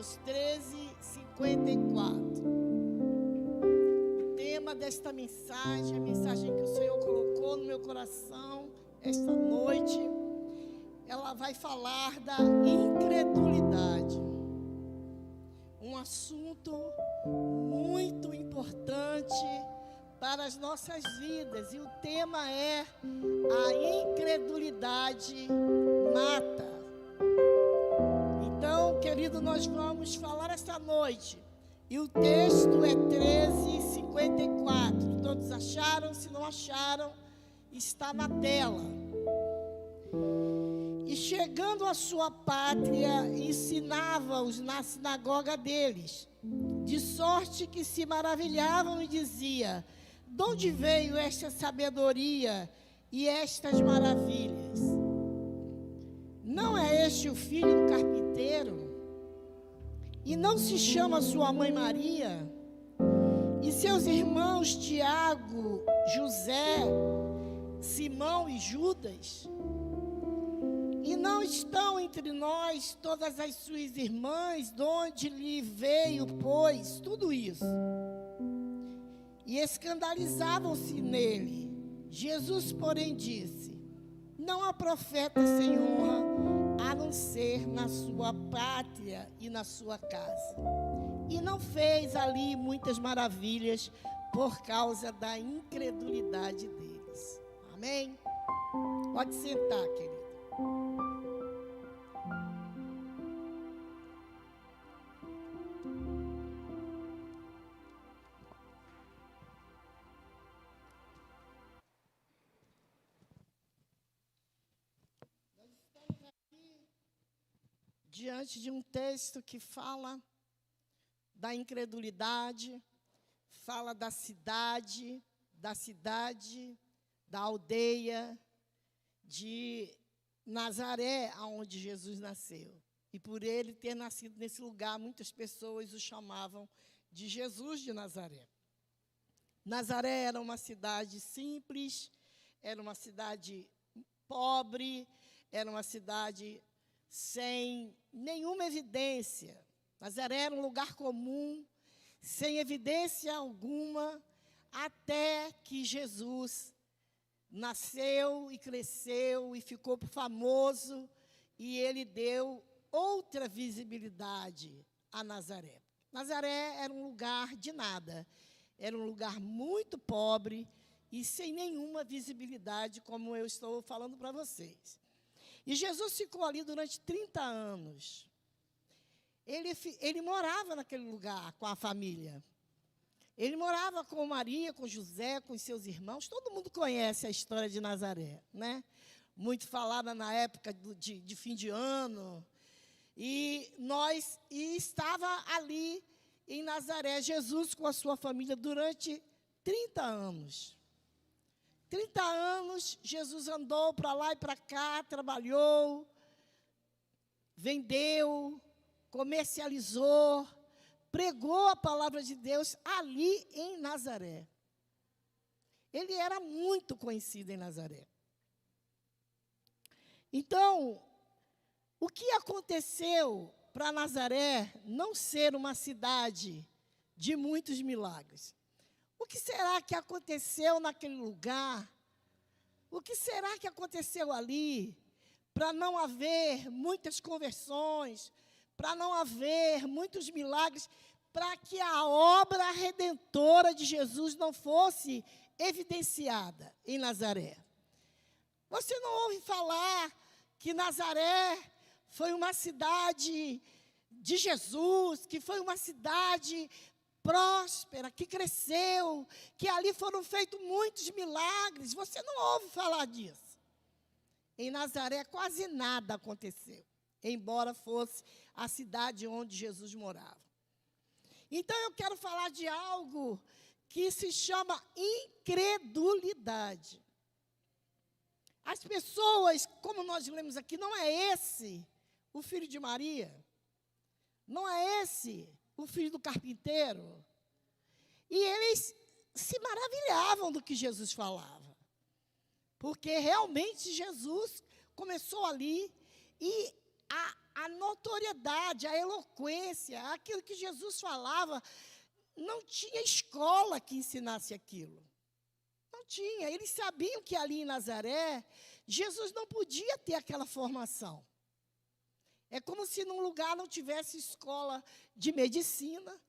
Mateus 13:54. O tema desta mensagem, a mensagem que o Senhor colocou no meu coração esta noite, ela vai falar da incredulidade. Um assunto muito importante para as nossas vidas. E o tema é: a incredulidade mata. Então, querido, nós vamos falar esta noite. E o texto é 13:54. Todos acharam? Se não acharam, está na tela. E chegando à sua pátria, ensinava-os na sinagoga deles, de sorte que se maravilhavam e dizia: de onde veio esta sabedoria e estas maravilhas? Não é este o filho do carpinteiro? E não se chama sua mãe Maria? E seus irmãos Tiago, José, Simão e Judas? E não estão entre nós todas as suas irmãs? De onde lhe veio, pois, tudo isso? E escandalizavam-se nele. Jesus, porém, disse: não há profeta sem honra, a não ser na sua pátria e na sua casa. E não fez ali muitas maravilhas por causa da incredulidade deles. Amém? Pode sentar, querido. Diante de um texto que fala da incredulidade, fala da cidade, da aldeia de Nazaré, onde Jesus nasceu. E por ele ter nascido nesse lugar, muitas pessoas o chamavam de Jesus de Nazaré. Nazaré era uma cidade simples, era uma cidade pobre, era uma cidade sem nenhuma evidência. Nazaré era um lugar comum, sem evidência alguma, até que Jesus nasceu e cresceu e ficou famoso, e ele deu outra visibilidade a Nazaré. Nazaré era um lugar de nada, era um lugar muito pobre e sem nenhuma visibilidade, como eu estou falando para vocês. E Jesus ficou ali durante 30 anos. Ele morava naquele lugar com a família. Ele morava com Maria, com José, com os seus irmãos. Todo mundo conhece a história de Nazaré, né? Muito falada na época de fim de ano. E estava ali em Nazaré, Jesus com a sua família durante 30 anos. 30 anos, Jesus andou para lá e para cá, trabalhou, vendeu, comercializou, pregou a palavra de Deus ali em Nazaré. Ele era muito conhecido em Nazaré. Então, o que aconteceu para Nazaré não ser uma cidade de muitos milagres? O que será que aconteceu naquele lugar? O que será que aconteceu ali para não haver muitas conversões, para não haver muitos milagres, para que a obra redentora de Jesus não fosse evidenciada em Nazaré? Você não ouve falar que Nazaré foi uma cidade de Jesus, que foi uma cidade próspera, que cresceu, que ali foram feitos muitos milagres? Você não ouve falar disso. Em Nazaré quase nada aconteceu, embora fosse a cidade onde Jesus morava. Então eu quero falar de algo que se chama incredulidade. As pessoas, como nós lemos aqui, não é esse o filho de Maria? Não é esse o filho do carpinteiro? E eles se maravilhavam do que Jesus falava, porque realmente Jesus começou ali, e a notoriedade, a eloquência, aquilo que Jesus falava, não tinha escola que ensinasse aquilo. Não tinha. Eles sabiam que ali em Nazaré, Jesus não podia ter aquela formação. É como se num lugar não tivesse escola de medicina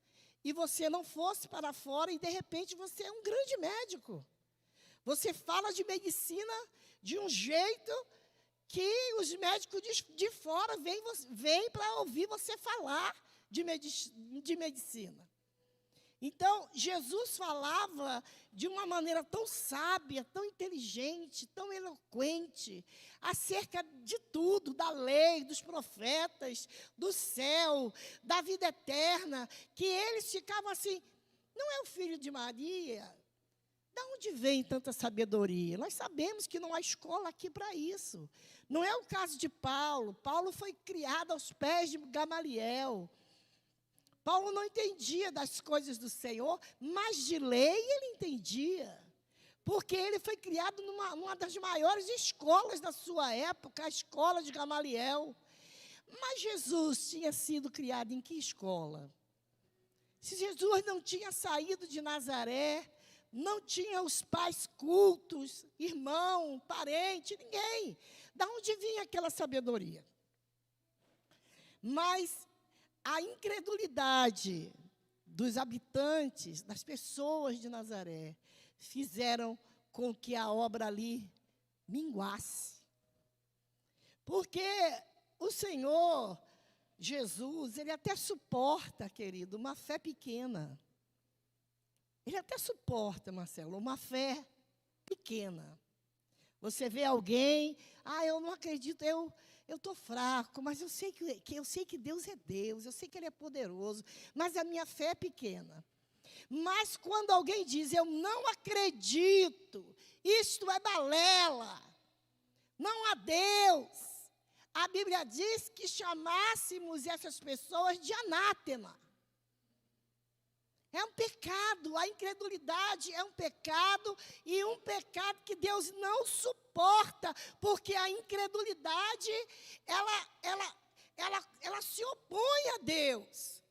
e você não fosse para fora e, de repente, você é um grande médico. Você fala de medicina de um jeito que os médicos de fora vêm para ouvir você falar de medicina. Então, Jesus falava de uma maneira tão sábia, tão inteligente, tão eloquente, acerca de tudo, da lei, dos profetas, do céu, da vida eterna, que eles ficavam assim, não é o filho de Maria? De onde vem tanta sabedoria? Nós sabemos que não há escola aqui para isso. Não é o caso de Paulo. Paulo foi criado aos pés de Gamaliel. Paulo não entendia das coisas do Senhor, mas de lei ele entendia. Porque ele foi criado numa das maiores escolas da sua época, a escola de Gamaliel. Mas Jesus tinha sido criado em que escola? Se Jesus não tinha saído de Nazaré, não tinha os pais cultos, irmão, parente, ninguém. Da onde vinha aquela sabedoria? Mas a incredulidade dos habitantes, das pessoas de Nazaré, fizeram com que a obra ali minguasse. Porque o Senhor Jesus, ele até suporta, querido, uma fé pequena. Ele até suporta, Marcelo, uma fé pequena. Você vê alguém, eu não acredito, eu estou fraco, mas eu sei que Deus é Deus, eu sei que Ele é poderoso, mas a minha fé é pequena. Mas quando alguém diz, eu não acredito, isto é balela, não há Deus, a Bíblia diz que chamássemos essas pessoas de anátema. É um pecado, a incredulidade é um pecado, e um pecado que Deus não suporta, porque a incredulidade, ela se opõe a Deus.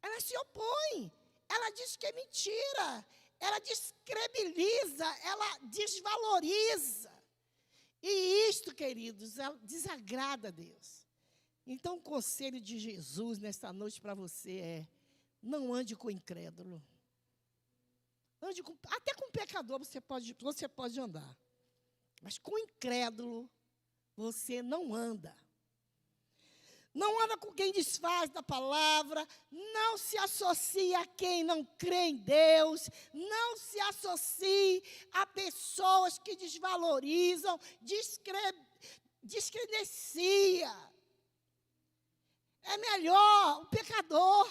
Ela se opõe, ela diz que é mentira, ela descredibiliza, ela desvaloriza. E isto, queridos, desagrada a Deus. Então, o conselho de Jesus nesta noite para você é: não ande com incrédulo. Até com pecador você pode andar. Mas com incrédulo você não anda. Não anda com quem desfaz da palavra, não se associe a quem não crê em Deus, não se associe a pessoas que desvalorizam, descredencia. É melhor o pecador.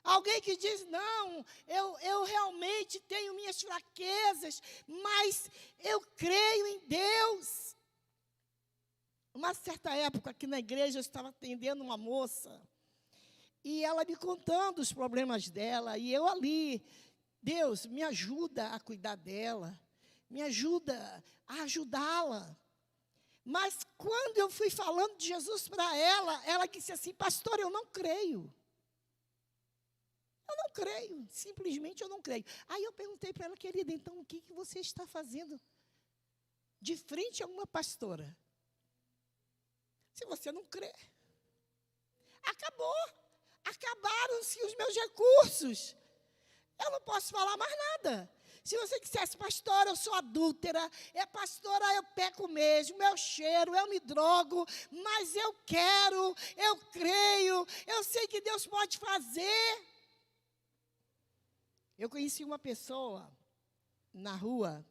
Alguém que diz, não, eu realmente tenho minhas fraquezas, mas eu creio em Deus. Uma certa época, aqui na igreja, eu estava atendendo uma moça, e ela me contando os problemas dela, e eu ali, Deus, me ajuda a cuidar dela, me ajuda a ajudá-la. Mas quando eu fui falando de Jesus para ela disse assim, pastor, eu não creio. Eu não creio, simplesmente eu não creio. Aí eu perguntei para ela, querida, então o que você está fazendo de frente a uma pastora? Se você não crê, acabaram-se os meus recursos. Eu não posso falar mais nada. Se você dissesse, pastora, eu sou adúltera, pastora, eu peco mesmo, eu cheiro, eu me drogo, mas eu quero, eu creio, eu sei que Deus pode fazer. Eu conheci uma pessoa na rua,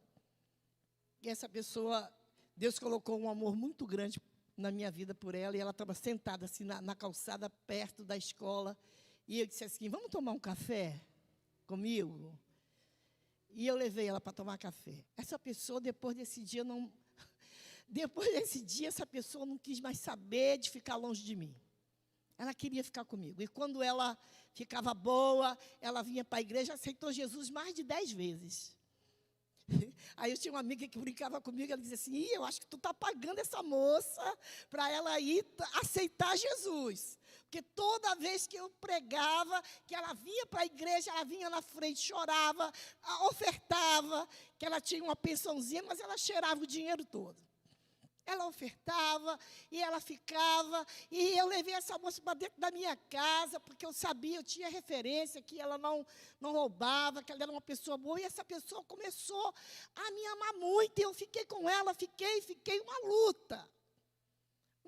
e essa pessoa, Deus colocou um amor muito grande na minha vida por ela, e ela estava sentada assim na calçada, perto da escola, e eu disse assim, vamos tomar um café comigo? E eu levei ela para tomar café. Essa pessoa, depois desse dia, essa pessoa não quis mais saber de ficar longe de mim. Ela queria ficar comigo. E quando ela ficava boa, ela vinha para a igreja, aceitou Jesus mais de 10 vezes. Aí eu tinha uma amiga que brincava comigo, ela dizia assim, eu acho que tu está pagando essa moça para ela ir aceitar Jesus. Porque toda vez que eu pregava, que ela vinha para a igreja, ela vinha na frente, chorava, ofertava, que ela tinha uma pensãozinha, mas ela cheirava o dinheiro todo. Ela ofertava e ela ficava, e eu levei essa moça para dentro da minha casa, porque eu sabia, eu tinha referência que ela não roubava, que ela era uma pessoa boa, e essa pessoa começou a me amar muito, e eu fiquei com ela, fiquei uma luta.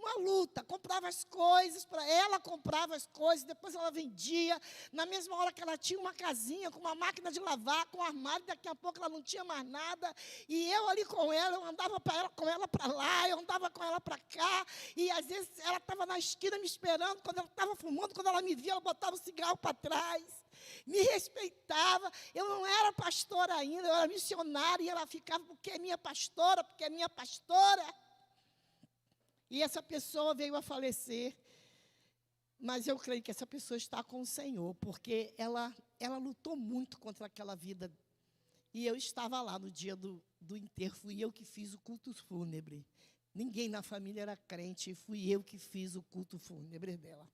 Uma luta, comprava as coisas, para ela comprava as coisas, depois ela vendia, na mesma hora que ela tinha uma casinha, com uma máquina de lavar, com um armário, daqui a pouco ela não tinha mais nada, e eu ali com ela, eu andava com ela para lá, eu andava com ela para cá, e às vezes ela estava na esquina me esperando, quando ela estava fumando, quando ela me via, ela botava o cigarro para trás, me respeitava, eu não era pastora ainda, eu era missionária, e ela ficava, porque é minha pastora, porque é minha pastora. E essa pessoa veio a falecer, mas eu creio que essa pessoa está com o Senhor, porque ela lutou muito contra aquela vida. E eu estava lá no dia do enterro, fui eu que fiz o culto fúnebre. Ninguém na família era crente, fui eu que fiz o culto fúnebre dela.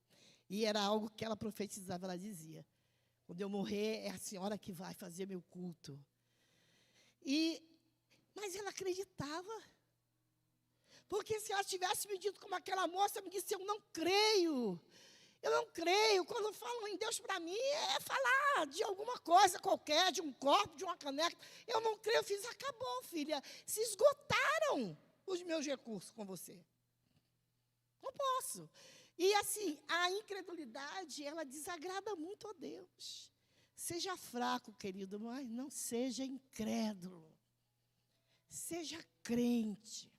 E era algo que ela profetizava, ela dizia, quando eu morrer, é a senhora que vai fazer meu culto. Mas ela acreditava. Porque se ela tivesse me dito como aquela moça me disse, eu não creio. Eu não creio. Quando falam em Deus para mim, é falar de alguma coisa qualquer, de um copo, de uma caneca. Eu não creio. Eu fiz, acabou, filha. Se esgotaram os meus recursos com você. Não posso. E assim, a incredulidade, ela desagrada muito a Deus. Seja fraco, querido, mas não seja incrédulo. Seja crente.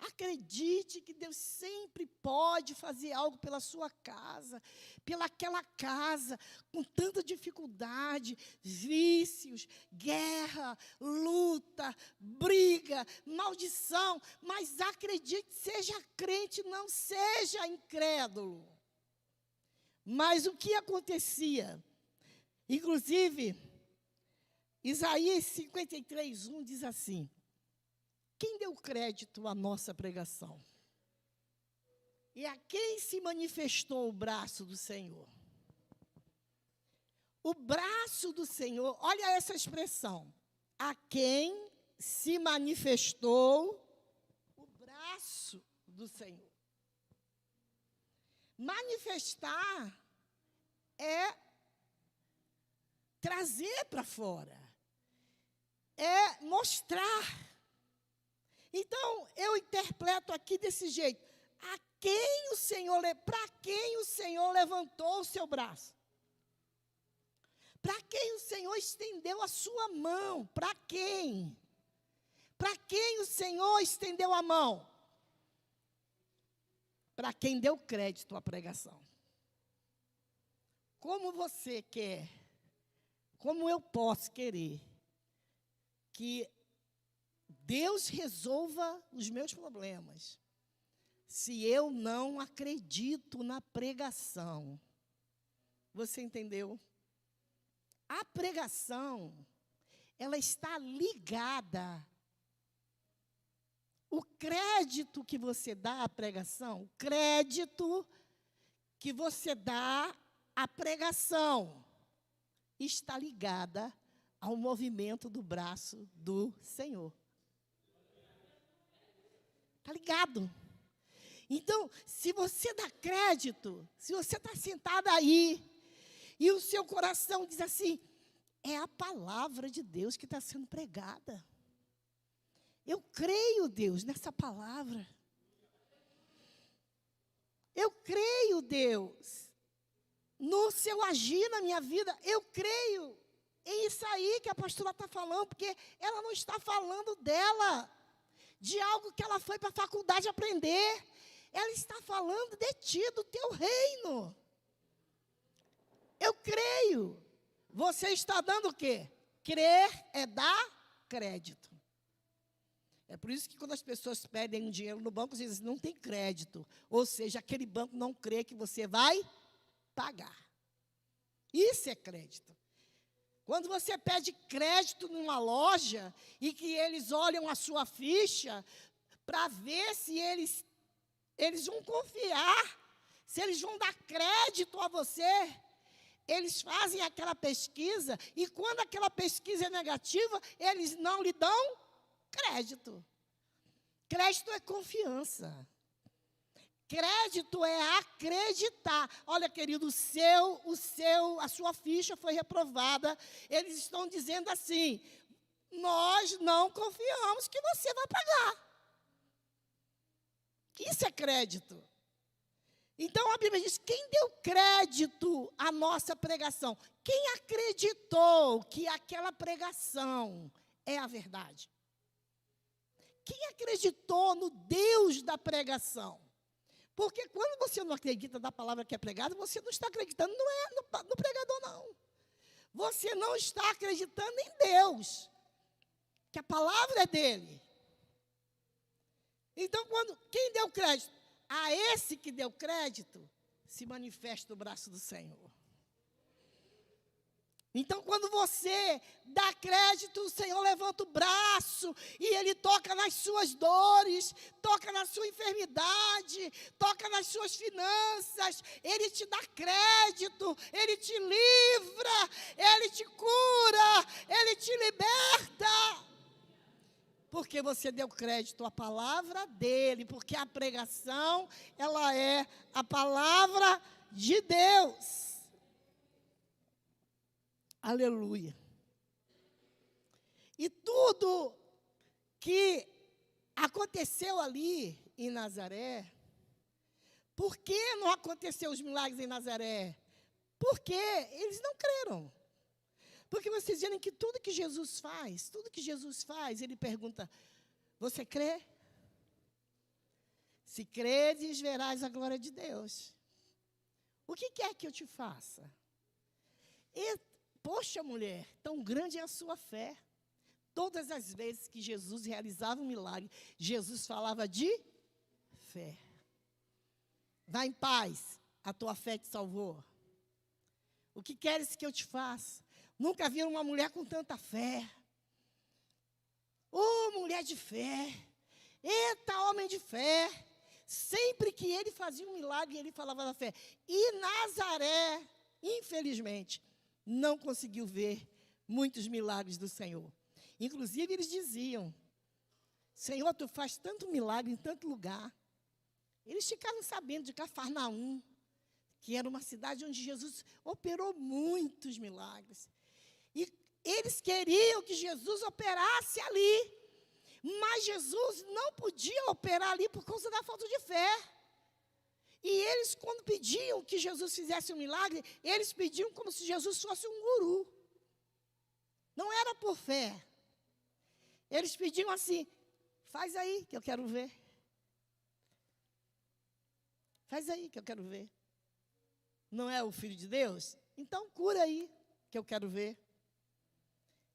Acredite que Deus sempre pode fazer algo pela sua casa, pelaquela casa, com tanta dificuldade, vícios, guerra, luta, briga, maldição. Mas acredite, seja crente, não seja incrédulo. Mas o que acontecia? Inclusive, Isaías 53:1 diz assim, quem deu crédito à nossa pregação? E a quem se manifestou o braço do Senhor? O braço do Senhor, olha essa expressão. A quem se manifestou o braço do Senhor? Manifestar é trazer para fora. É mostrar. Então, eu interpreto aqui desse jeito. Para quem o Senhor levantou o seu braço? Para quem o Senhor estendeu a sua mão? Para quem? Para quem o Senhor estendeu a mão? Para quem deu crédito à pregação. Como você quer, como eu posso querer que Deus resolva os meus problemas, se eu não acredito na pregação? Você entendeu? A pregação, ela está ligada. O crédito que você dá à pregação, o crédito que você dá à pregação, está ligada ao movimento do braço do Senhor. Está ligado. Então, se você dá crédito, se você está sentado aí, e o seu coração diz assim, é a palavra de Deus que está sendo pregada. Eu creio, Deus, nessa palavra. Eu creio, Deus, no seu agir na minha vida. Eu creio em isso aí que a pastora está falando, porque ela não está falando dela, de algo que ela foi para a faculdade aprender. Ela está falando de ti, do teu reino. Eu creio. Você está dando o quê? Crer é dar crédito. É por isso que quando as pessoas pedem um dinheiro no banco, eles dizem, não tem crédito. Ou seja, aquele banco não crê que você vai pagar. Isso é crédito. Quando você pede crédito numa loja e que eles olham a sua ficha para ver se eles vão confiar, se eles vão dar crédito a você, eles fazem aquela pesquisa e quando aquela pesquisa é negativa, eles não lhe dão crédito. Crédito é confiança. Crédito é acreditar. Olha, querido, a sua ficha foi reprovada. Eles estão dizendo assim: nós não confiamos que você vai pagar. Isso é crédito. Então a Bíblia diz: quem deu crédito à nossa pregação? Quem acreditou que aquela pregação é a verdade? Quem acreditou no Deus da pregação? Porque quando você não acredita da palavra que é pregada, você não está acreditando no pregador, não. Você não está acreditando em Deus, que a palavra é dele. Então, quem deu crédito? A esse que deu crédito, se manifesta o braço do Senhor. Então, quando você dá crédito, o Senhor levanta o braço e Ele toca nas suas dores, toca na sua enfermidade, toca nas suas finanças. Ele te dá crédito, Ele te livra, Ele te cura, Ele te liberta. Porque você deu crédito à palavra dEle, porque a pregação, ela é a palavra de Deus. Aleluia. E tudo que aconteceu ali em Nazaré, por que não aconteceu os milagres em Nazaré? Porque eles não creram. Porque vocês dizem que tudo que Jesus faz, ele pergunta: você crê? Se creres, verás a glória de Deus. O que quer que eu te faça? Poxa, mulher, tão grande é a sua fé. Todas as vezes que Jesus realizava um milagre, Jesus falava de fé. Vá em paz, a tua fé te salvou. O que queres que eu te faça? Nunca vi uma mulher com tanta fé. Mulher de fé. Eita, homem de fé. Sempre que ele fazia um milagre, ele falava da fé. E Nazaré, infelizmente, não conseguiu ver muitos milagres do Senhor. Inclusive, eles diziam: Senhor, tu faz tanto milagre em tanto lugar. Eles ficaram sabendo de Cafarnaum, que era uma cidade onde Jesus operou muitos milagres. E eles queriam que Jesus operasse ali. Mas Jesus não podia operar ali por causa da falta de fé. E eles, quando pediam que Jesus fizesse um milagre, eles pediam como se Jesus fosse um guru. Não era por fé. Eles pediam assim: faz aí que eu quero ver. Faz aí que eu quero ver. Não é o Filho de Deus? Então cura aí que eu quero ver.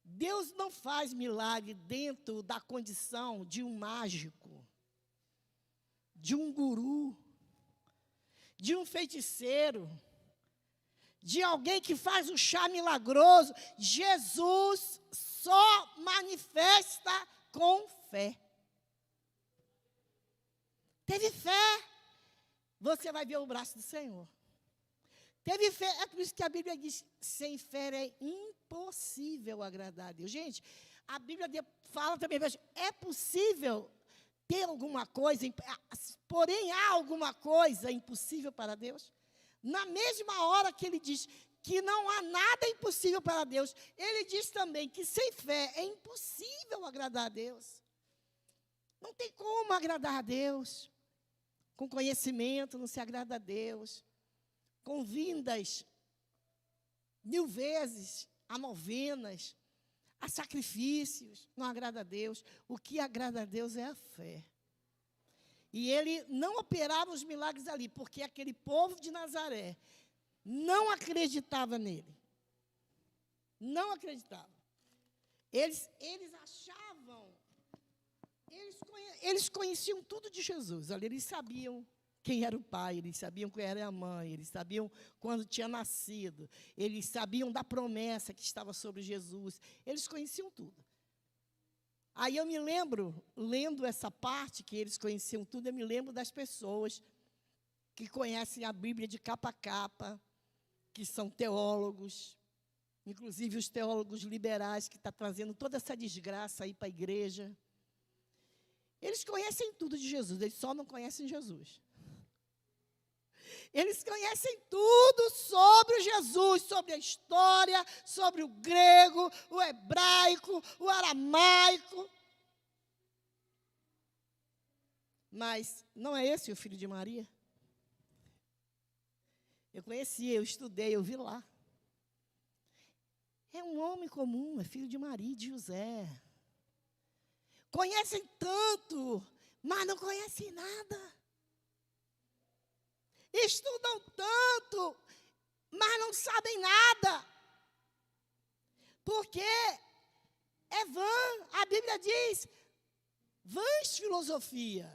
Deus não faz milagre dentro da condição de um mágico, de um guru, de um feiticeiro, de alguém que faz um chá milagroso. Jesus só manifesta com fé. Teve fé, você vai ver o braço do Senhor. Teve fé, é por isso que a Bíblia diz: sem fé é impossível agradar a Deus. Gente, a Bíblia fala também: é possível ter alguma coisa, porém há alguma coisa impossível para Deus? Na mesma hora que ele diz que não há nada impossível para Deus, ele diz também que sem fé é impossível agradar a Deus. Não tem como agradar a Deus. Com conhecimento não se agrada a Deus. Com vindas 1000 vezes a novenas, a sacrifícios, não agrada a Deus. O que agrada a Deus é a fé. E ele não operava os milagres ali, porque aquele povo de Nazaré não acreditava nele. Não acreditava. Eles achavam, eles conheciam tudo de Jesus. Olha, eles sabiam quem era o pai, eles sabiam quem era a mãe, eles sabiam quando tinha nascido, eles sabiam da promessa que estava sobre Jesus, eles conheciam tudo. Aí eu me lembro, lendo essa parte, que eles conheciam tudo, eu me lembro das pessoas que conhecem a Bíblia de capa a capa, que são teólogos, inclusive os teólogos liberais, que estão trazendo toda essa desgraça aí para a igreja. Eles conhecem tudo de Jesus, eles só não conhecem Jesus. Eles conhecem tudo sobre Jesus, sobre a história, sobre o grego, o hebraico, o aramaico. Mas não é esse o filho de Maria? Eu conheci, eu estudei, eu vi lá. É um homem comum, é filho de Maria e de José. Conhecem tanto, mas não conhecem nada. Estudam tanto, mas não sabem nada. Porque é vã, a Bíblia diz, vãs filosofia.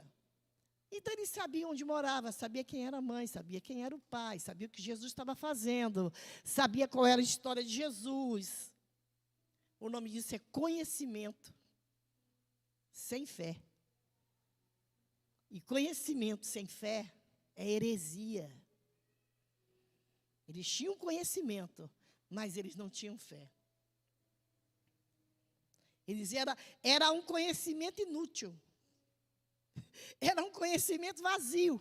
Então, eles sabiam onde morava, sabia quem era a mãe, sabia quem era o pai, sabia o que Jesus estava fazendo, sabia qual era a história de Jesus. O nome disso é conhecimento sem fé. E conhecimento sem fé é heresia. Eles tinham conhecimento, mas eles não tinham fé. Era um conhecimento inútil. Era um conhecimento vazio.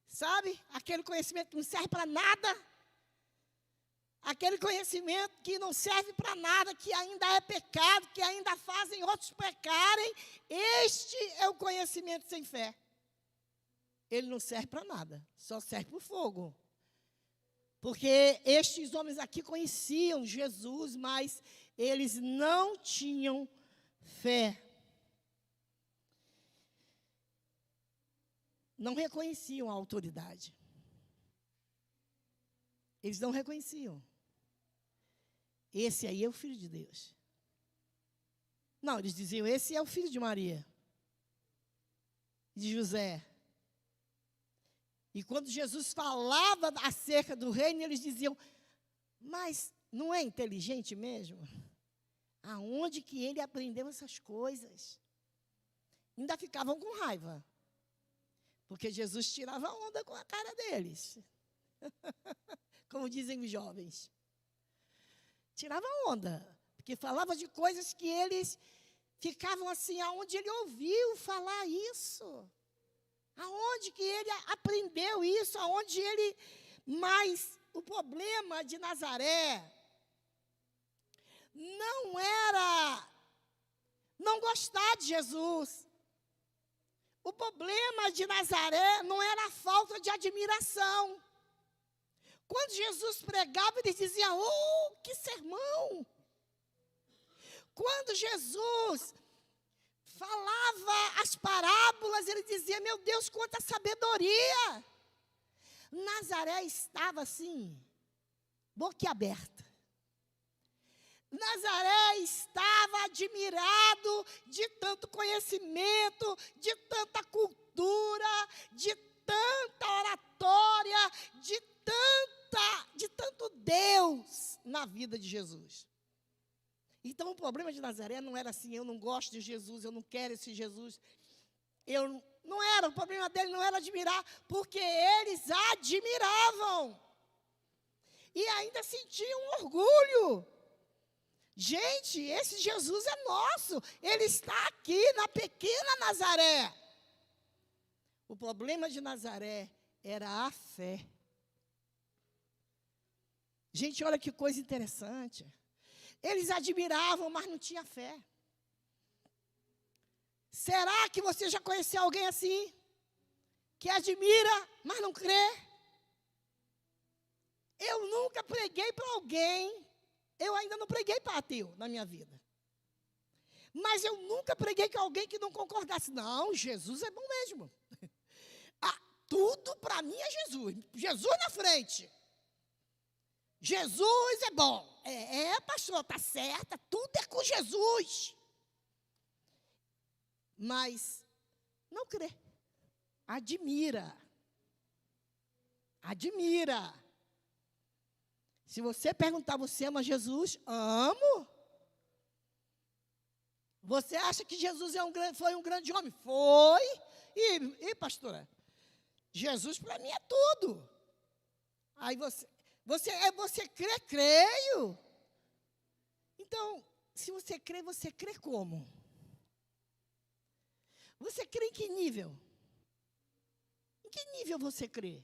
Sabe? Aquele conhecimento que não serve para nada. Aquele conhecimento que não serve para nada, que ainda é pecado, que ainda fazem outros pecarem. Este é o conhecimento sem fé. Ele não serve para nada, só serve para o fogo. Porque estes homens aqui conheciam Jesus, mas eles não tinham fé. Não reconheciam a autoridade. Eles não reconheciam. Esse aí é o Filho de Deus. Não, eles diziam, esse é o filho de Maria, de José. E quando Jesus falava acerca do reino, eles diziam, mas não é inteligente mesmo? Aonde que ele aprendeu essas coisas? Ainda ficavam com raiva. Porque Jesus tirava onda com a cara deles. Como dizem os jovens. Tirava onda. Porque falava de coisas que eles ficavam assim, aonde ele ouviu falar isso? Aonde que ele aprendeu isso? Aonde ele... Mas o problema de Nazaré não era não gostar de Jesus. O problema de Nazaré não era a falta de admiração. Quando Jesus pregava, eles diziam, oh, que sermão! Quando Jesus falava as parábolas, ele dizia, meu Deus, quanta sabedoria! Nazaré estava assim, boquiaberta. Nazaré estava admirado de tanto conhecimento, de tanta cultura, de tanta oratória, de tanto Deus na vida de Jesus. Então, o problema de Nazaré não era assim, eu não gosto de Jesus, eu não quero esse Jesus. Não era, o problema dele não era admirar, porque eles admiravam. E ainda sentiam orgulho. Gente, esse Jesus é nosso, ele está aqui na pequena Nazaré. O problema de Nazaré era a fé. Gente, olha que coisa interessante. Eles admiravam, mas não tinha fé. Será que você já conheceu alguém assim? Que admira, mas não crê? Eu nunca preguei para alguém. Eu ainda não preguei para ateu na minha vida. Mas eu nunca preguei com alguém que não concordasse. Não, Jesus é bom mesmo. Tudo para mim é Jesus. Jesus na frente. Jesus é bom. Pastor, está certa. Tudo é com Jesus. Mas não crê. Admira. Admira. Se você perguntar, você ama Jesus? Amo. Você acha que Jesus foi um grande homem? Foi. E pastora, Jesus para mim é tudo. Aí você crê? Creio. Então, se você crê como? Você crê em que nível? Em que nível você crê?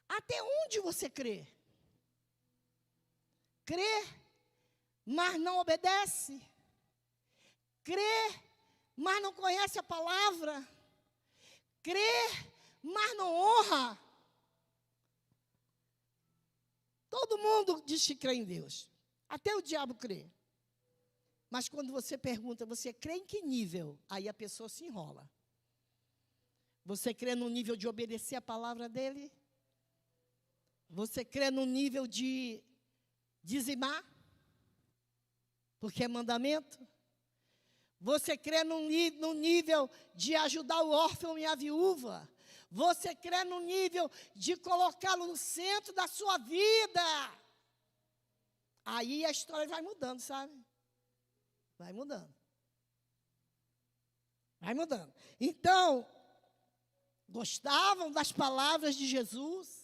Até onde você crê? Crê, mas não obedece. Crê, mas não conhece a palavra. Crê, mas não honra. Todo mundo diz que crê em Deus. Até o diabo crê. Mas quando você pergunta, você crê em que nível? Aí a pessoa se enrola. Você crê no nível de obedecer a palavra dele? Você crê no nível de dizimar? Porque é mandamento? Você crê no nível de ajudar o órfão e a viúva? Você crê no nível de colocá-lo no centro da sua vida? Aí a história vai mudando, sabe? Vai mudando. Vai mudando. Então, gostavam das palavras de Jesus?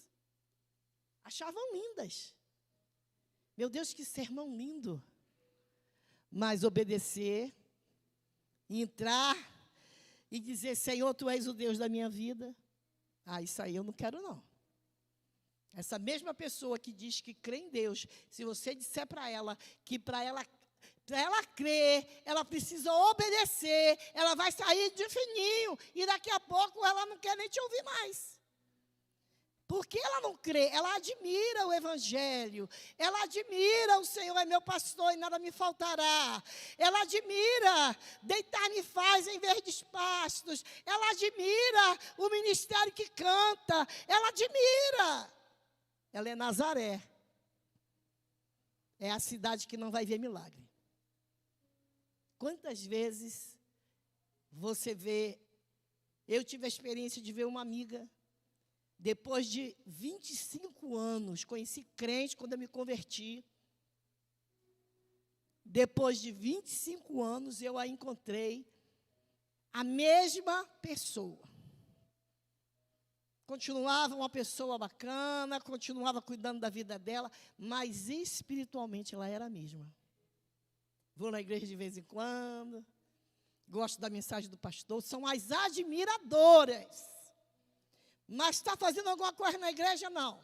Achavam lindas. Meu Deus, que sermão lindo. Mas obedecer, entrar e dizer, Senhor, Tu és o Deus da minha vida. Isso aí eu não quero, não. Essa mesma pessoa que diz que crê em Deus, se você disser para ela que para ela crer, ela precisa obedecer, ela vai sair de fininho e daqui a pouco ela não quer nem te ouvir mais. Porque ela não crê, ela admira o Evangelho, ela admira o Senhor é meu pastor e nada me faltará, ela admira deitar-me faz em verdes pastos, ela admira o ministério que canta, ela admira. Ela é Nazaré, é a cidade que não vai ver milagre. Quantas vezes você vê, eu tive a experiência de ver uma amiga, depois de 25 anos, conheci crente quando eu me converti. Depois de 25 anos, eu a encontrei, a mesma pessoa. Continuava uma pessoa bacana, continuava cuidando da vida dela, mas espiritualmente ela era a mesma. Vou na igreja de vez em quando, gosto da mensagem do pastor, são as admiradoras. Mas está fazendo alguma coisa na igreja? Não.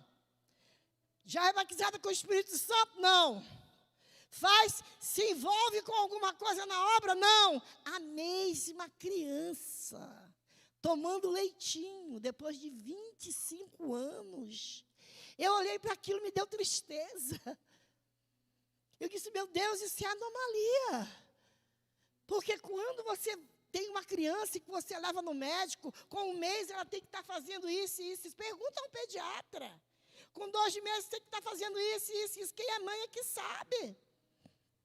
Já é batizada com o Espírito Santo? Não. Se envolve com alguma coisa na obra? Não. A mesma criança, tomando leitinho, depois de 25 anos. Eu olhei para aquilo e me deu tristeza. Eu disse, meu Deus, isso é anomalia. Porque quando você tem uma criança que você leva no médico, com 1 mês ela tem que estar fazendo isso e isso. Pergunta ao pediatra. Com 2 meses tem que estar fazendo isso e isso. Quem é mãe é que sabe.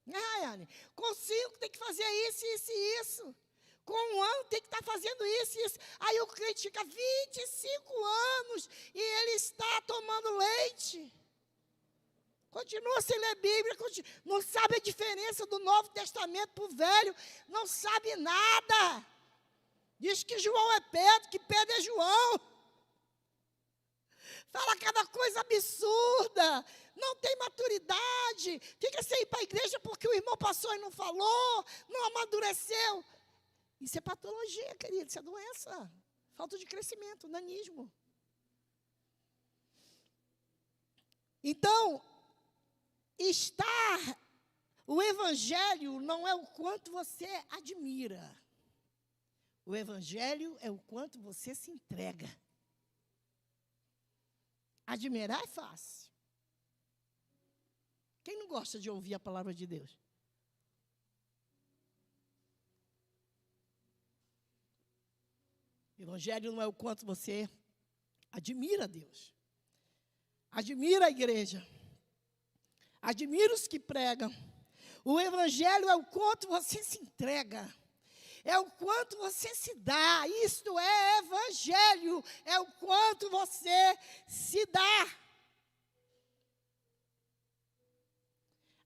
Né, Rayane? Com 5 tem que fazer isso, isso e isso. Com 1 ano tem que estar fazendo isso e isso. Aí o crente fica 25 anos e ele está tomando leite. Continua sem ler Bíblia, não sabe a diferença do Novo Testamento para o Velho, não sabe nada. Diz que João é Pedro, que Pedro é João. Fala cada coisa absurda, não tem maturidade, fica sem ir para a igreja porque o irmão passou e não falou, não amadureceu. Isso é patologia, querido, isso é doença, falta de crescimento, nanismo. Então, o Evangelho não é o quanto você admira. O Evangelho é o quanto você se entrega. Admirar é fácil. Quem não gosta de ouvir a palavra de Deus? O Evangelho não é o quanto você admira Deus. Admira a igreja. Admira os que pregam. O Evangelho é o quanto você se entrega. É o quanto você se dá. Isto é evangelho. É o quanto você se dá.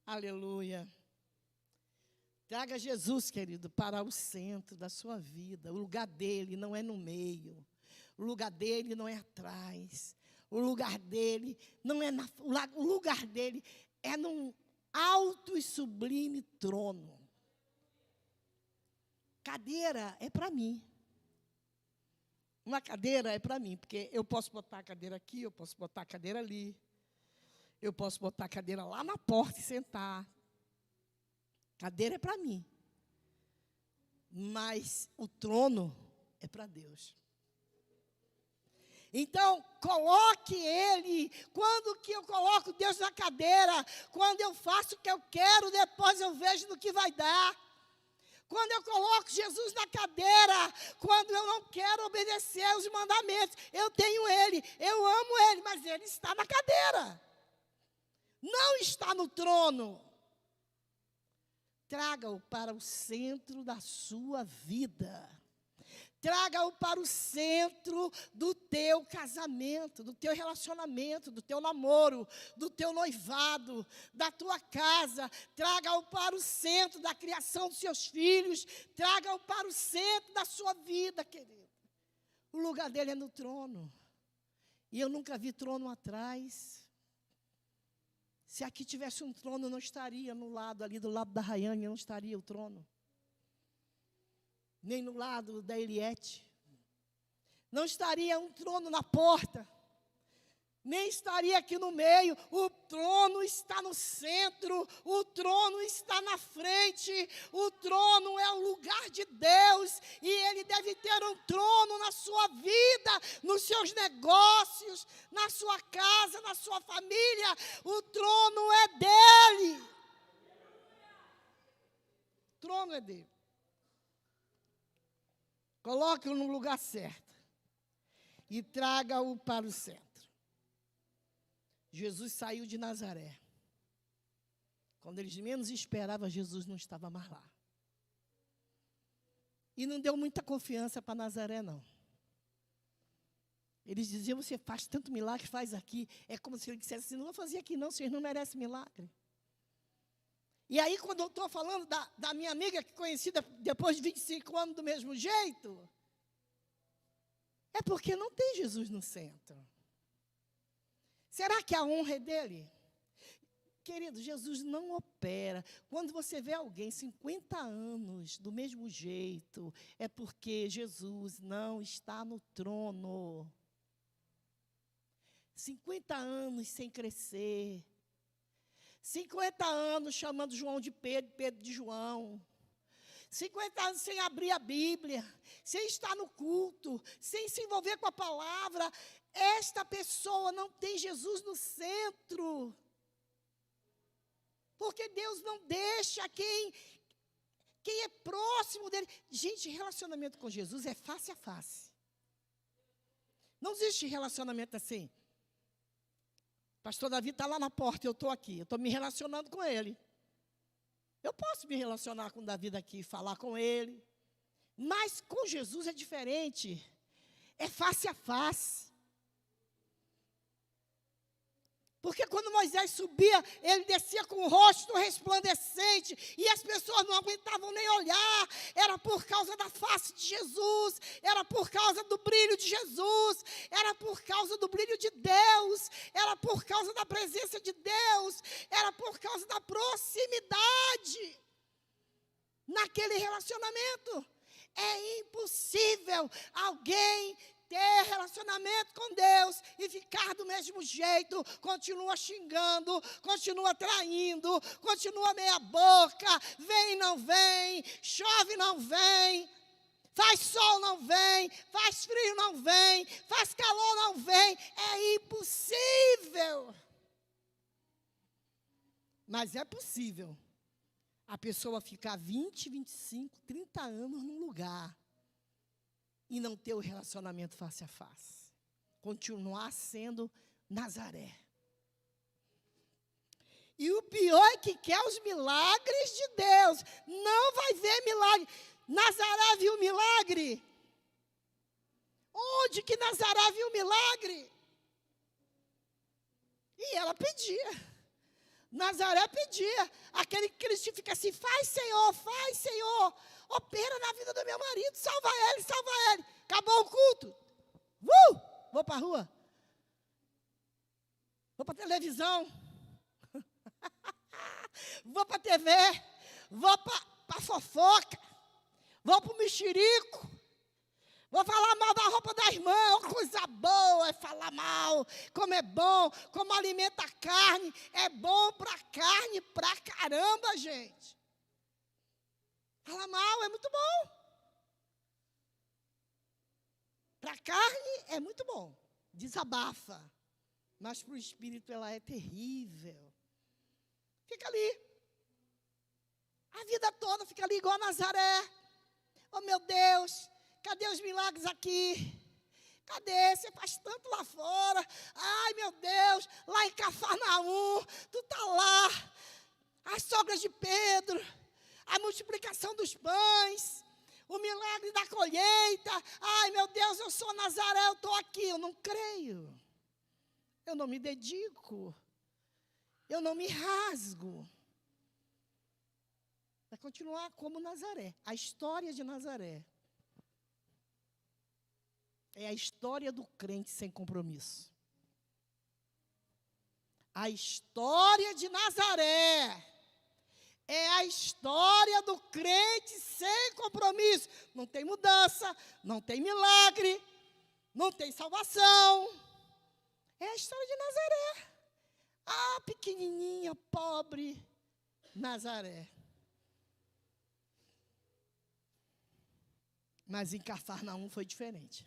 Aleluia. Traga Jesus, querido, para o centro da sua vida. O lugar dele não é no meio. O lugar dele não é atrás. O lugar dele não é o lugar dele é num alto e sublime trono. Cadeira é para mim. Uma cadeira é para mim, porque eu posso botar a cadeira aqui, eu posso botar a cadeira ali. Eu posso botar a cadeira lá na porta e sentar. Cadeira é para mim. Mas o trono é para Deus. Então, coloque Ele. Quando que eu coloco Deus na cadeira? Quando eu faço o que eu quero, depois eu vejo no que vai dar. Quando eu coloco Jesus na cadeira, quando eu não quero obedecer os mandamentos, eu tenho Ele, eu amo Ele, mas Ele está na cadeira. Não está no trono. Traga-o para o centro da sua vida. Traga-o para o centro do teu casamento, do teu relacionamento, do teu namoro, do teu noivado, da tua casa. Traga-o para o centro da criação dos seus filhos. Traga-o para o centro da sua vida, querido. O lugar dele é no trono. E eu nunca vi trono atrás. Se aqui tivesse um trono, não estaria no lado ali, do lado da Rayane, não estaria o trono. Nem no lado da Eliette. Não estaria um trono na porta. Nem estaria aqui no meio. O trono está no centro. O trono está na frente. O trono é o lugar de Deus. E Ele deve ter um trono na sua vida, nos seus negócios, na sua casa, na sua família. O trono é dele. O trono é dele. Coloque-o no lugar certo. E traga-o para o centro. Jesus saiu de Nazaré. Quando eles menos esperavam, Jesus não estava mais lá. E não deu muita confiança para Nazaré, não. Eles diziam, você faz tanto milagre, faz aqui. É como se ele dissesse assim, não vou fazer aqui não, vocês não merecem milagre. E aí, quando eu estou falando da minha amiga, que conhecida depois de 25 anos do mesmo jeito, é porque não tem Jesus no centro. Será que a honra é dele? Querido, Jesus não opera. Quando você vê alguém 50 anos do mesmo jeito, é porque Jesus não está no trono. 50 anos sem crescer. 50 anos chamando João de Pedro, Pedro de João. 50 anos sem abrir a Bíblia, sem estar no culto, sem se envolver com a palavra. Esta pessoa não tem Jesus no centro. Porque Deus não deixa quem é próximo dele. Gente, relacionamento com Jesus é face a face. Não existe relacionamento assim. Pastor Davi está lá na porta, eu estou aqui. Eu estou me relacionando com ele. Eu posso me relacionar com Davi daqui, falar com ele. Mas com Jesus é diferente. É face a face. Porque quando Moisés subia, ele descia com o rosto resplandecente, e as pessoas não aguentavam nem olhar. Era por causa da face de Jesus, era por causa do brilho de Jesus, era por causa do brilho de Deus, era por causa da presença de Deus, era por causa da proximidade naquele relacionamento. É impossível alguém ter relacionamento com Deus e ficar do mesmo jeito, continua xingando, continua traindo, continua meia boca, vem não vem, chove não vem, faz sol não vem, faz frio não vem, faz calor não vem, é impossível. Mas é possível a pessoa ficar 20, 25, 30 anos num lugar e não ter o relacionamento face a face. Continuar sendo Nazaré. E o pior é que quer os milagres de Deus. Não vai ver milagre. Nazaré viu milagre? Onde que Nazaré viu milagre? E ela pedia. Nazaré pedia. Aquele cristão fica assim, faz, Senhor. Opera na vida do meu marido, salva ele. Acabou o culto. Vou para a rua. Vou para a televisão. Vou para a TV. Vou para a fofoca. Vou para o mexerico. Vou falar mal da roupa da irmã. Oh, coisa boa é falar mal. Como é bom. Como alimenta a carne. É bom para a carne pra caramba, gente. Falar mal é muito bom. Para a carne é muito bom. Desabafa. Mas para o espírito ela é terrível. Fica ali. A vida toda fica ali igual a Nazaré. Oh, meu Deus, cadê os milagres aqui? Cadê? Você faz tanto lá fora. Ai, meu Deus, lá em Cafarnaum, tu está lá. As sogras de Pedro, a multiplicação dos pães, o milagre da colheita. Ai, meu Deus, eu sou Nazaré, eu estou aqui. Eu não creio. Eu não me dedico. Eu não me rasgo. Vai continuar como Nazaré. A história de Nazaré é a história do crente sem compromisso. A história de Nazaré é a história do crente sem compromisso. Não tem mudança, não tem milagre, não tem salvação. É a história de Nazaré. A pequenininha, pobre Nazaré. Mas em Cafarnaum foi diferente.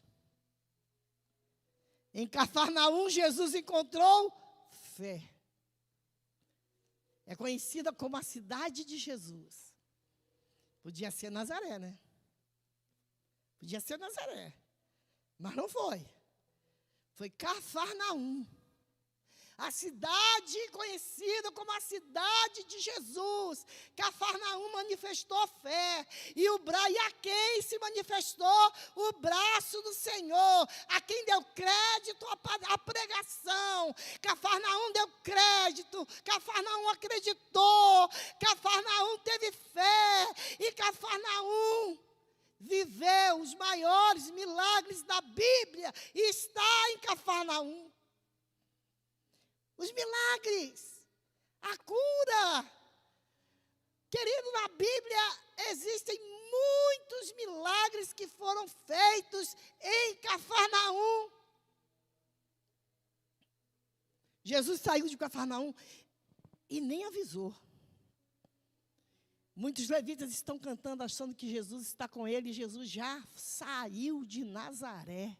Em Cafarnaum, Jesus encontrou fé. É conhecida como a cidade de Jesus. Podia ser Nazaré, né? Podia ser Nazaré. Mas não foi. Foi Cafarnaum. A cidade conhecida como a cidade de Jesus. Cafarnaum manifestou fé. E a quem se manifestou o braço do Senhor. A quem deu crédito à pregação. Cafarnaum deu crédito. Cafarnaum acreditou. Cafarnaum teve fé. E Cafarnaum viveu os maiores milagres da Bíblia. E está em Cafarnaum. Os milagres, a cura. Querido, na Bíblia existem muitos milagres que foram feitos em Cafarnaum. Jesus saiu de Cafarnaum e nem avisou. Muitos levitas estão cantando achando que Jesus está com ele e Jesus já saiu de Nazaré.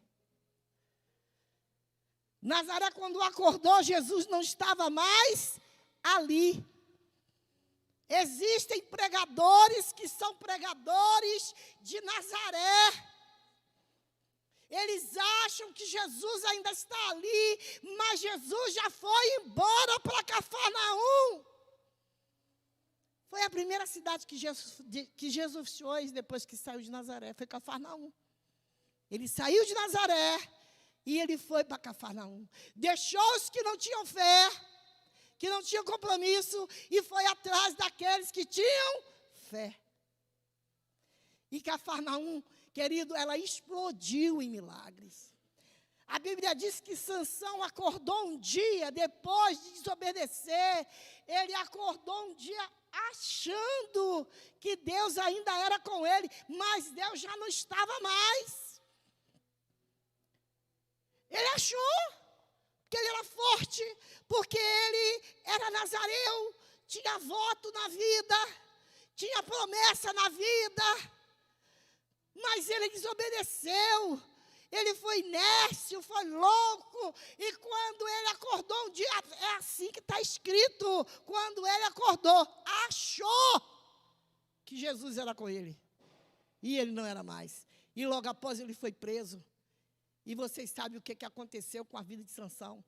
Nazaré, quando acordou, Jesus não estava mais ali. Existem pregadores que são pregadores de Nazaré. Eles acham que Jesus ainda está ali, mas Jesus já foi embora para Cafarnaum. Foi a primeira cidade que Jesus foi depois que saiu de Nazaré, foi Cafarnaum. Ele saiu de Nazaré. E ele foi para Cafarnaum. Deixou os que não tinham fé, que não tinham compromisso, e foi atrás daqueles que tinham fé. E Cafarnaum, querido, ela explodiu em milagres. A Bíblia diz que Sansão acordou um dia, depois de desobedecer, ele acordou um dia achando que Deus ainda era com ele, mas Deus já não estava mais. Ele achou que ele era forte, porque ele era nazareu, tinha voto na vida, tinha promessa na vida, mas ele desobedeceu, ele foi inércio, foi louco, e quando ele acordou um dia, é assim que está escrito, quando ele acordou, achou que Jesus era com ele, e ele não era mais, e logo após ele foi preso. E vocês sabem o que aconteceu com a vida de Sansão.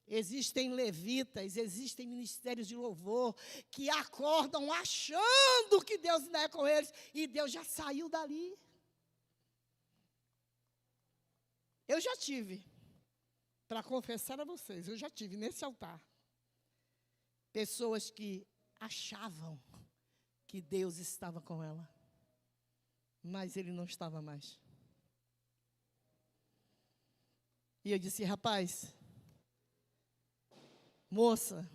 Existem levitas, existem ministérios de louvor que acordam achando que Deus não é com eles e Deus já saiu dali. Eu já tive, para confessar a vocês, eu já tive nesse altar pessoas que achavam que Deus estava com ela, mas Ele não estava mais. E eu disse, rapaz, moça,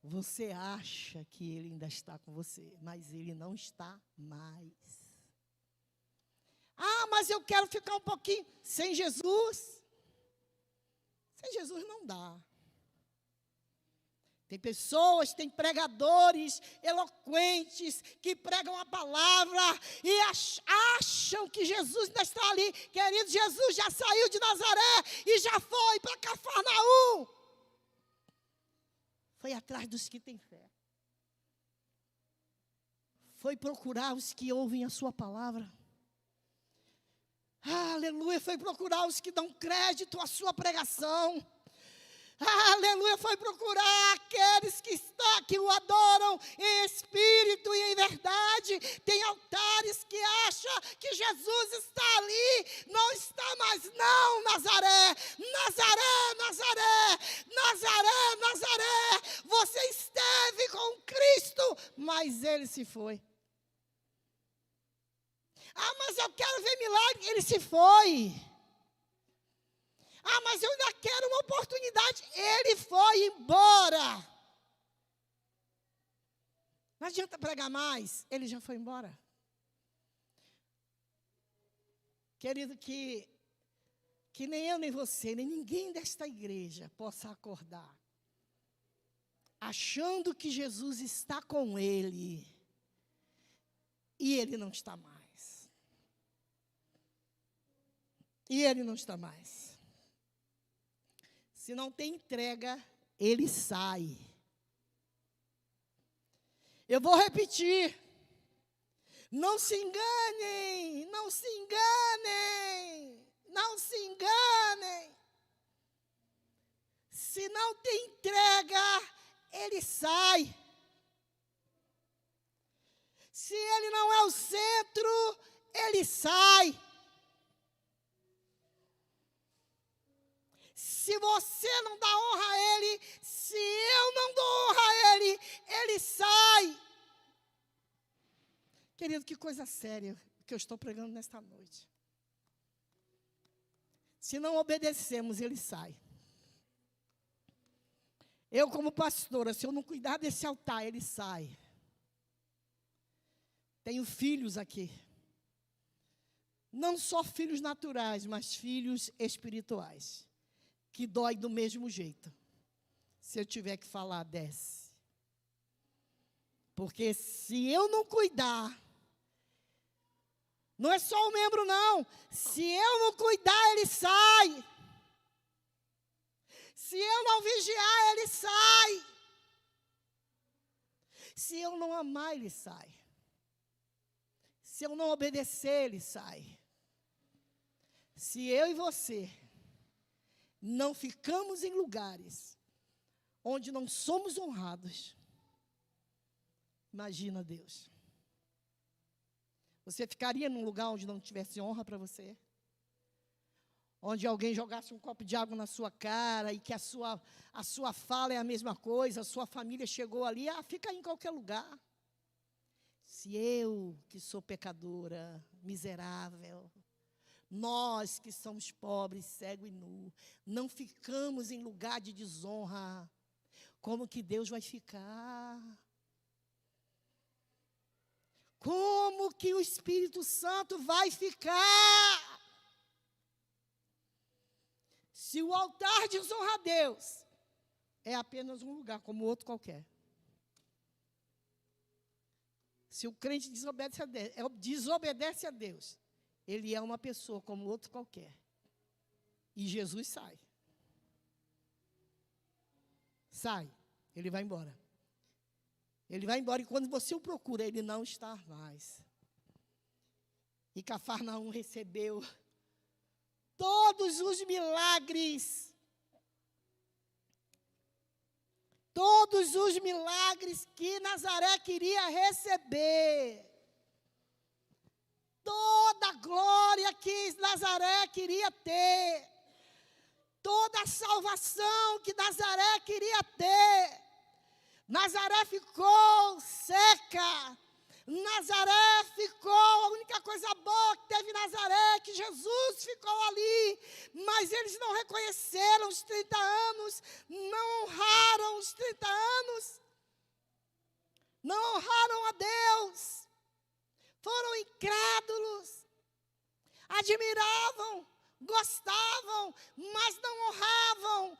você acha que Ele ainda está com você, mas Ele não está mais. Ah, mas eu quero ficar um pouquinho sem Jesus. Sem Jesus não dá. Tem pessoas, tem pregadores eloquentes que pregam a palavra e acham que Jesus ainda está ali. Querido, Jesus já saiu de Nazaré e já foi para Cafarnaum. Foi atrás dos que têm fé. Foi procurar os que ouvem a sua palavra. Aleluia, foi procurar os que dão crédito à sua pregação. Aleluia, foi procurar aqueles que o adoram em espírito e em verdade. Tem altares que acham que Jesus está ali. Não está mais não, Nazaré. Nazaré, Nazaré, Nazaré, Nazaré. Você esteve com Cristo, mas Ele se foi. Ah, mas eu quero ver milagre. Ele se foi. Ah, mas eu ainda quero uma oportunidade. Ele foi embora. Não adianta pregar mais. Ele já foi embora. Querido, que nem eu, nem você, nem ninguém desta igreja possa acordar achando que Jesus está com ele e ele não está mais. E ele não está mais. Se não tem entrega, ele sai. Eu vou repetir. Não se enganem, não se enganem, não se enganem. Se não tem entrega, ele sai. Se ele não é o centro, ele sai. Se você não dá honra a Ele, se eu não dou honra a Ele, Ele sai. Querido, que coisa séria que eu estou pregando nesta noite. Se não obedecemos, Ele sai. Eu, como pastora, se eu não cuidar desse altar, Ele sai. Tenho filhos aqui. Não só filhos naturais, mas filhos espirituais. Que dói do mesmo jeito. Se eu tiver que falar, desce. Porque se eu não cuidar, não é só o membro não. Se eu não cuidar, ele sai. Se eu não vigiar, ele sai. Se eu não amar, ele sai. Se eu não obedecer, ele sai. Se eu e você não ficamos em lugares onde não somos honrados, imagina Deus. Você ficaria num lugar onde não tivesse honra para você? Onde alguém jogasse um copo de água na sua cara e que a sua fala é a mesma coisa, a sua família chegou ali, fica em qualquer lugar. Se eu, que sou pecadora, miserável, nós que somos pobres, cego e nu, não ficamos em lugar de desonra, como que Deus vai ficar? Como que o Espírito Santo vai ficar? Se o altar desonra a Deus, é apenas um lugar como outro qualquer. Se o crente desobedece a Deus, ele é uma pessoa como outro qualquer. E Jesus sai. Sai. Ele vai embora. Ele vai embora e quando você o procura, ele não está mais. E Cafarnaum recebeu todos os milagres todos os milagres que Nazaré queria receber. Toda a glória que Nazaré queria ter. Toda a salvação que Nazaré queria ter. Nazaré ficou seca. Nazaré ficou, a única coisa boa que teve Nazaré, que Jesus ficou ali, mas eles não reconheceram os 30 anos, não honraram os 30 anos, não honraram a Deus, foram incrédulos, admiravam, gostavam, mas não honravam.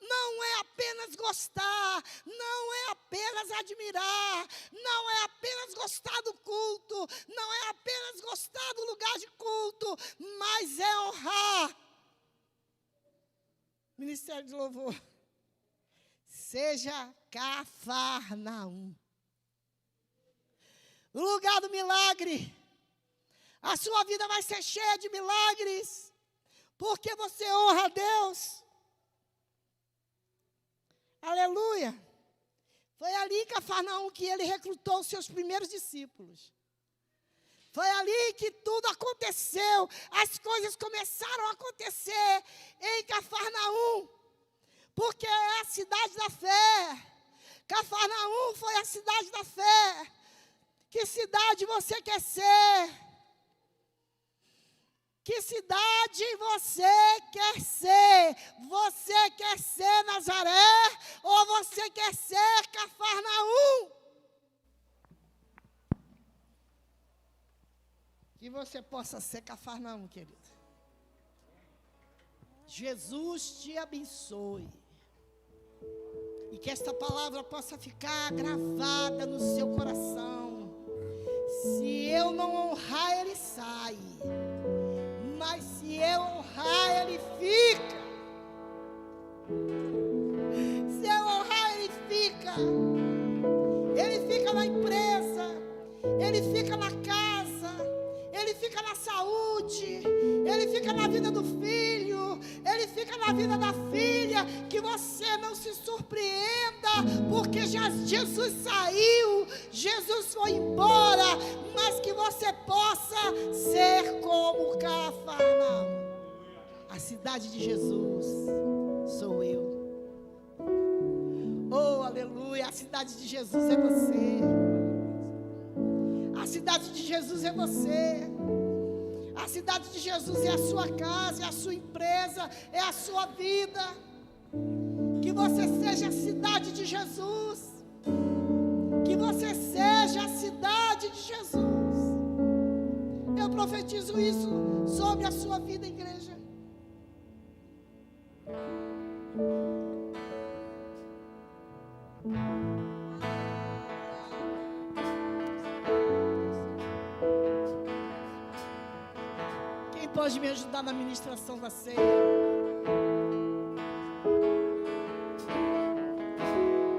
Não é apenas gostar, não é apenas admirar, não é apenas gostar do culto, não é apenas gostar do lugar de culto, mas é honrar. Ministério de Louvor. Seja Cafarnaum. O lugar do milagre. A sua vida vai ser cheia de milagres, porque você honra a Deus. Aleluia. Foi ali em Cafarnaum que ele recrutou os seus primeiros discípulos. Foi ali que tudo aconteceu. As coisas começaram a acontecer em Cafarnaum. Porque é a cidade da fé. Cafarnaum foi a cidade da fé. Que cidade você quer ser? Que cidade você quer ser? Você quer ser Nazaré ou você quer ser Cafarnaum? Que você possa ser Cafarnaum, querido. Jesus te abençoe. E que esta palavra possa ficar gravada no seu coração. Se eu não honrar, ele sai. Mas se eu honrar, ele fica. Se eu honrar, ele fica. Ele fica na empresa. Ele fica na casa. Ele fica na saúde. Ele fica na vida do filho. Ele fica na vida da filha. Que você não se surpreenda, porque já Jesus saiu, Jesus foi embora, mas que você possa ser como Cafarnaum. A cidade de Jesus sou eu. Oh, aleluia, a cidade de Jesus é você. A cidade de Jesus é você. A cidade de Jesus é a sua casa, é a sua empresa, é a sua vida. Que você seja a cidade de Jesus. Que você seja a cidade de Jesus. Eu profetizo isso sobre a sua vida, igreja. Quem pode me ajudar na ministração da ceia?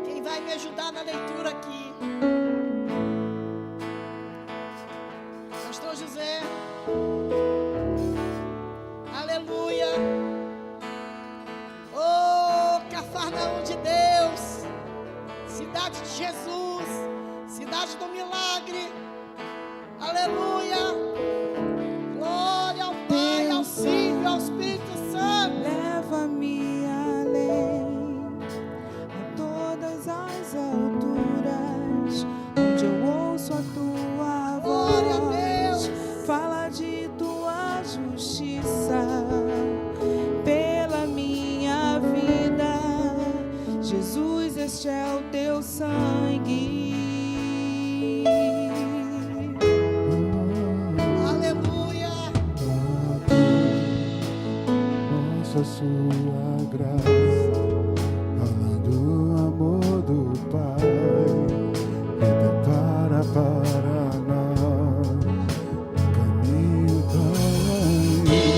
Quem vai me ajudar na leitura aqui? Pastor José. Aleluia. Oh, Cafarnaum de Deus. Cidade de Jesus. Cidade do milagre. Aleluia. Glória ao Pai, ao Filho e ao Espírito Santo. Leva-me além, a todas as alturas, onde eu ouço a tua Glória a Deus. voz, fala de tua justiça pela minha vida. Jesus, este é o teu sangue. Aleluia. Mostra sua graça, fala do amor do Pai, e prepara para nós o caminho para ir.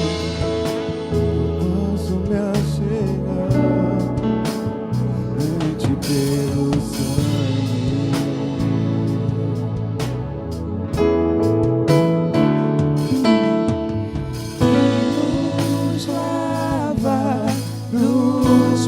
Posso me achegar em ti pelo sangue. Nos lava, nos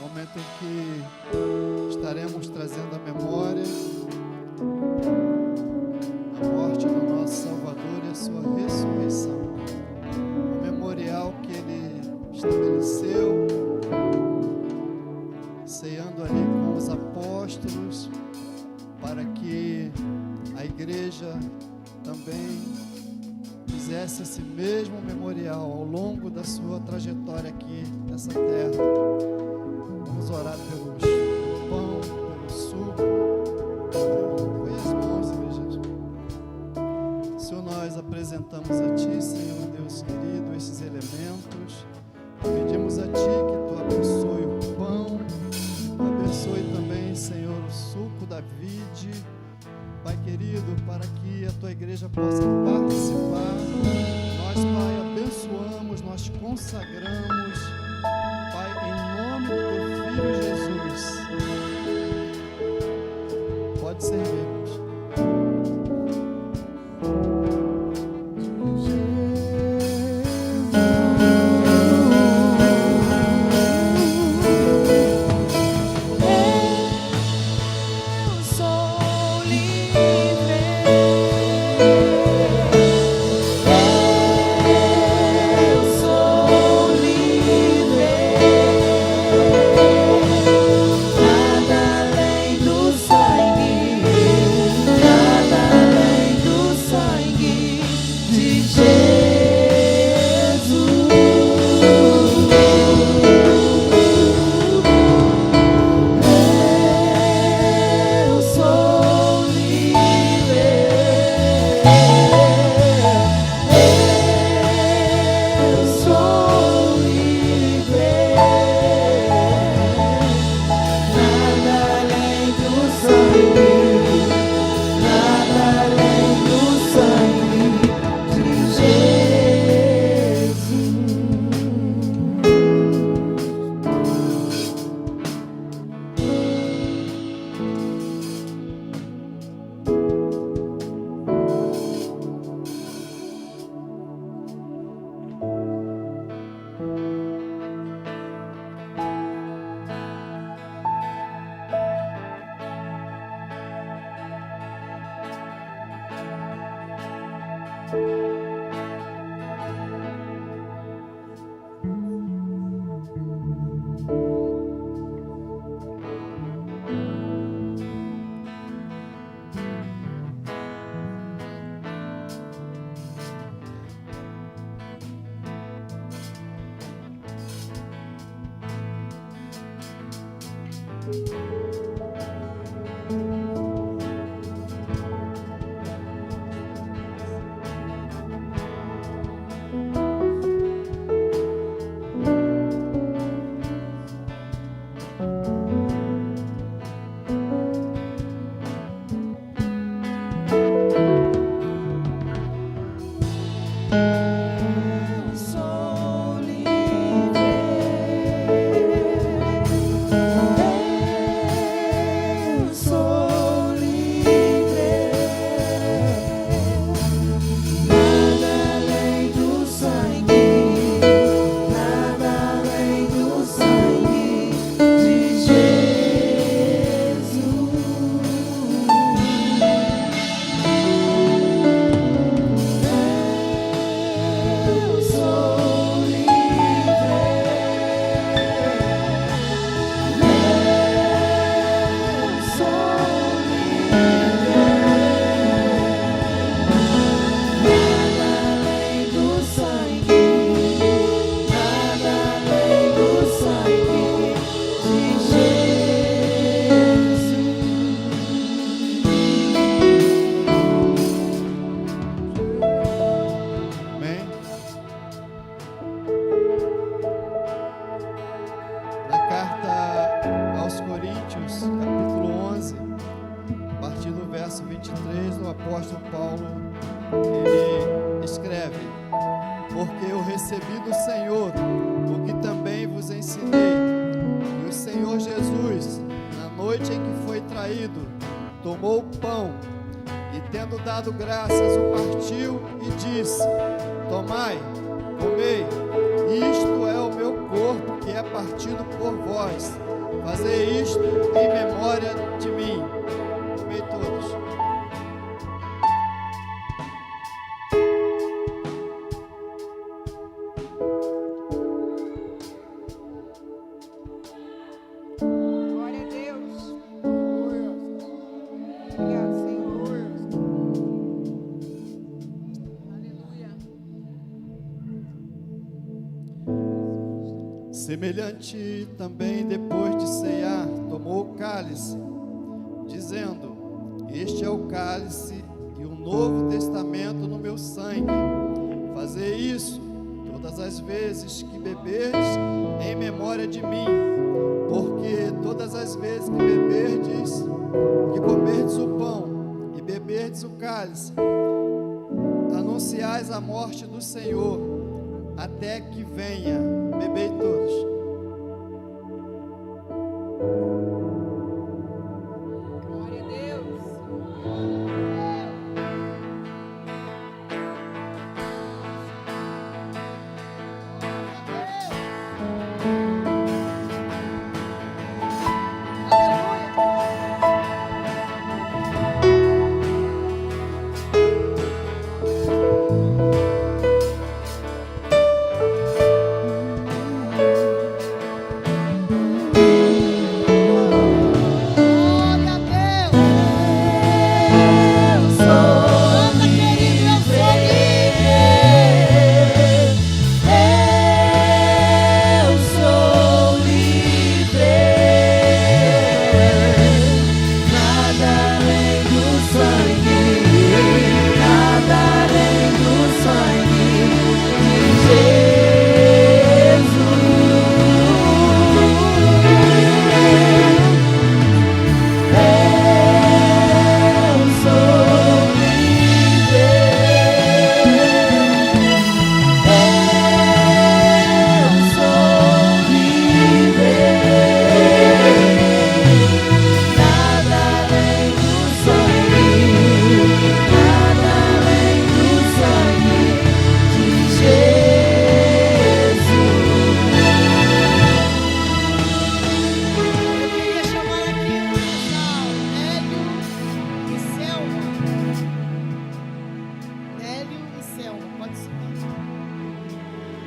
momento em que estaremos trazendo à memória a morte do nosso Salvador e a sua ressurreição. O memorial que Ele estabeleceu, ceando ali com os apóstolos, para que a igreja também fizesse esse mesmo memorial ao longo da sua trajetória aqui nessa terra. Vamos orar pelo pão, pelo suco. Põe as mãos, igreja. Senhor, nós apresentamos a Ti, Senhor Deus querido, esses elementos. Pedimos a Ti que Tu abençoe o pão, Tu abençoe também, Senhor, o suco da vide, Pai querido, para que a Tua igreja possa participar. Nós, Pai, abençoamos, nós te consagramos, Pai, em nome do Teu Filho Jesus. Pode servirmos. Tomou o pão e, tendo dado graças, o partiu e disse: tomai, comei, isto é o meu corpo que é é partido por vós. Fazei isto em memória de mim. Comei todos. Glória a Deus. Obrigado, Senhor. Aleluia. Semelhante também, depois de ceiar, tomou o cálice, dizendo: Este é o cálice e o novo testamento no meu sangue. Fazei isso todas as vezes que beberdes em memória de mim, porque todas as vezes que beberdes, que comerdes o pão e beberdes o cálice, anunciais a morte do Senhor até que venha.